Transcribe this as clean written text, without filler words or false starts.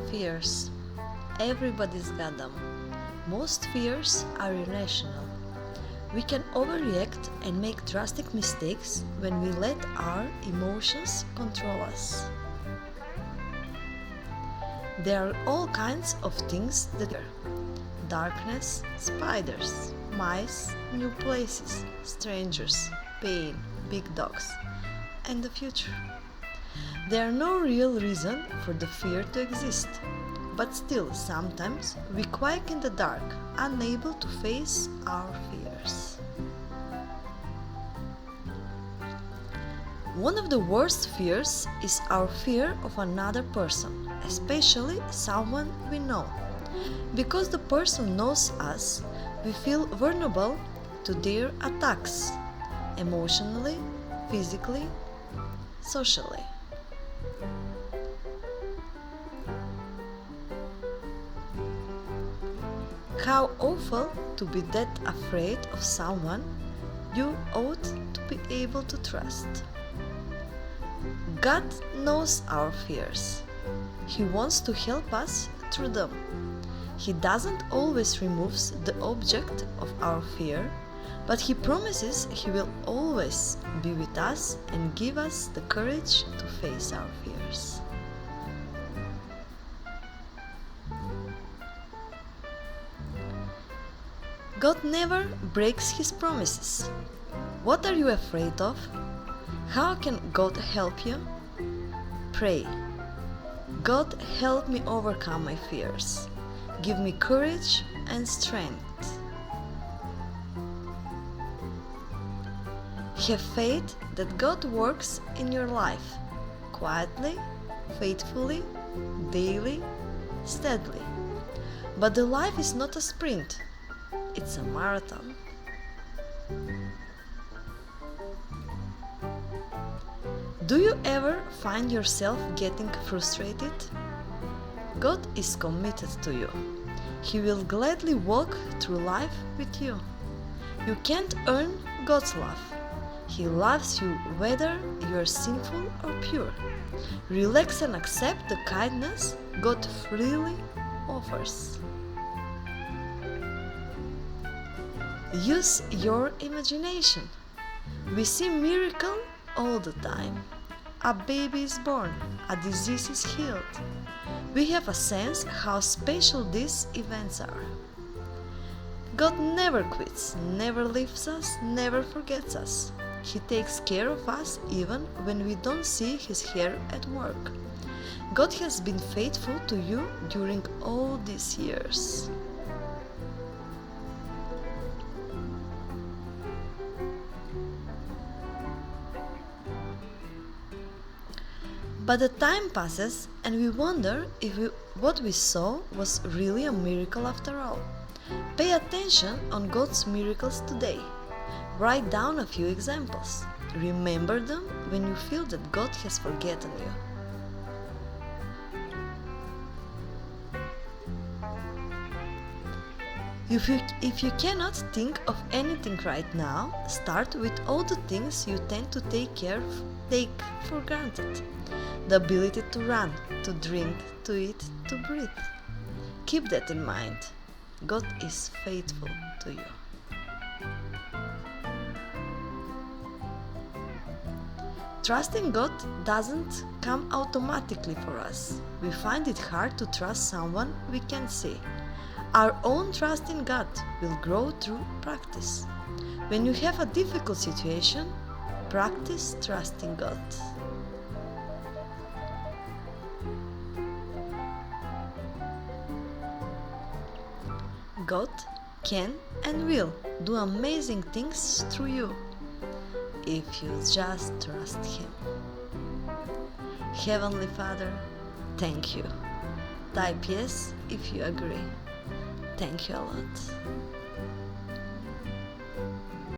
Fears. Everybody's got them. Most fears are irrational. We can overreact and make drastic mistakes when we let our emotions control us. There are all kinds of things that are darkness, spiders, mice, new places, strangers, pain, big dogs, and the future. There are no real reason for the fear to exist, but still sometimes we quake in the dark, unable to face our fears. One of the worst fears is our fear of another person, especially someone we know. Because the person knows us, we feel vulnerable to their attacks, emotionally, physically, socially. How awful to be that afraid of someone you ought to be able to trust. God knows our fears. He wants to help us through them. He doesn't always remove the object of our fear, but He promises He will always be with us and give us the courage to face our fears. God never breaks His promises. What are you afraid of? How can God help you? Pray. God, help me overcome my fears. Give me courage and strength. Have faith that God works in your life, quietly, faithfully, daily, steadily. But the life is not a sprint, it's a marathon. Do you ever find yourself getting frustrated? God is committed to you. He will gladly walk through life with you. You can't earn God's love. He loves you whether you are sinful or pure. Relax and accept the kindness God freely offers. Use your imagination. We see miracles all the time. A baby is born, a disease is healed. We have a sense how special these events are. God never quits, never leaves us, never forgets us. He takes care of us even when we don't see His hand at work. God has been faithful to you during all these years. But the time passes and we wonder if what we saw was really a miracle after all. Pay attention on God's miracles today. Write down a few examples. Remember them when you feel that God has forgotten you. If you cannot think of anything right now, start with all the things you tend to take for granted. The ability to run, to drink, to eat, to breathe. Keep that in mind. God is faithful to you. Trusting God doesn't come automatically for us. We find it hard to trust someone we can't see. Our own trust in God will grow through practice. When you have a difficult situation, practice trusting God. God can and will do amazing things through you if you just trust Him. Heavenly Father, thank you. Type yes if you agree. Thank you a lot.